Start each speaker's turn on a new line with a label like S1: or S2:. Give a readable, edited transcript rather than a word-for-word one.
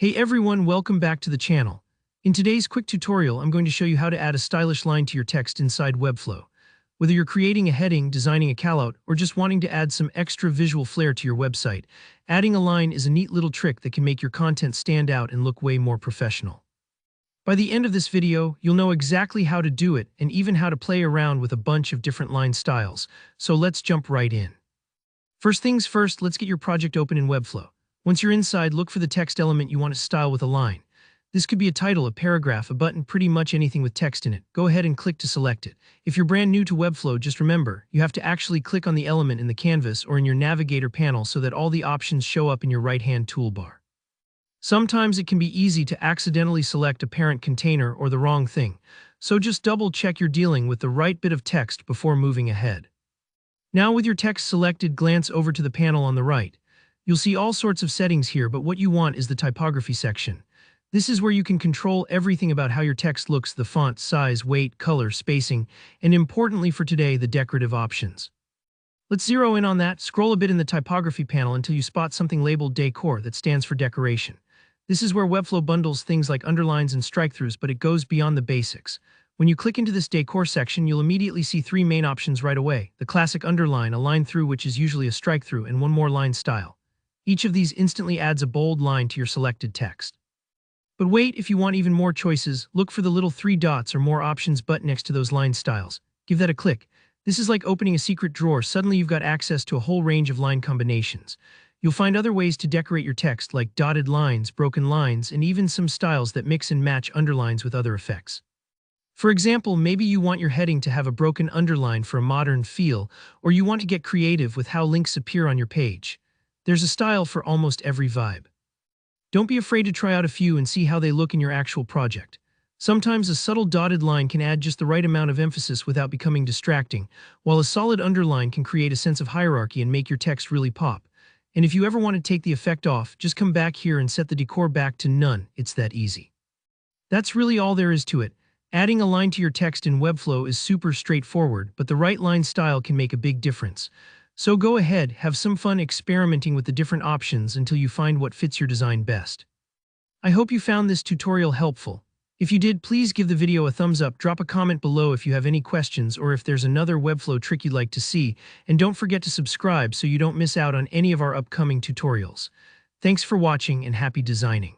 S1: Hey everyone, welcome back to the channel. In today's quick tutorial, I'm going to show you how to add a stylish line to your text inside Webflow. Whether you're creating a heading, designing a callout, or just wanting to add some extra visual flair to your website, adding a line is a neat little trick that can make your content stand out and look way more professional. By the end of this video, you'll know exactly how to do it and even how to play around with a bunch of different line styles. So let's jump right in. First things first, let's get your project open in Webflow. Once you're inside, look for the text element you want to style with a line. This could be a title, a paragraph, a button, pretty much anything with text in it. Go ahead and click to select it. If you're brand new to Webflow, just remember, you have to actually click on the element in the canvas or in your navigator panel so that all the options show up in your right-hand toolbar. Sometimes it can be easy to accidentally select a parent container or the wrong thing, so just double-check you're dealing with the right bit of text before moving ahead. Now with your text selected, glance over to the panel on the right. You'll see all sorts of settings here, but what you want is the typography section. This is where you can control everything about how your text looks, the font, size, weight, color, spacing, and importantly for today, the decorative options. Let's zero in on that. Scroll a bit in the typography panel until you spot something labeled Decor that stands for decoration. This is where Webflow bundles things like underlines and strike-throughs, but it goes beyond the basics. When you click into this Decor section, you'll immediately see three main options right away. The classic underline, a line through which is usually a strike-through, and one more line style. Each of these instantly adds a bold line to your selected text. But wait, if you want even more choices, look for the little three dots or more options button next to those line styles. Give that a click. This is like opening a secret drawer. Suddenly you've got access to a whole range of line combinations. You'll find other ways to decorate your text like dotted lines, broken lines, and even some styles that mix and match underlines with other effects. For example, maybe you want your heading to have a broken underline for a modern feel, or you want to get creative with how links appear on your page. There's a style for almost every vibe. Don't be afraid to try out a few and see how they look in your actual project. Sometimes a subtle dotted line can add just the right amount of emphasis without becoming distracting, while a solid underline can create a sense of hierarchy and make your text really pop. And if you ever want to take the effect off, just come back here and set the decor back to none. It's that easy. That's really all there is to it. Adding a line to your text in Webflow is super straightforward, but the right line style can make a big difference. So go ahead, have some fun experimenting with the different options until you find what fits your design best. I hope you found this tutorial helpful. If you did, please give the video a thumbs up, drop a comment below if you have any questions or if there's another Webflow trick you'd like to see, and don't forget to subscribe so you don't miss out on any of our upcoming tutorials. Thanks for watching and happy designing.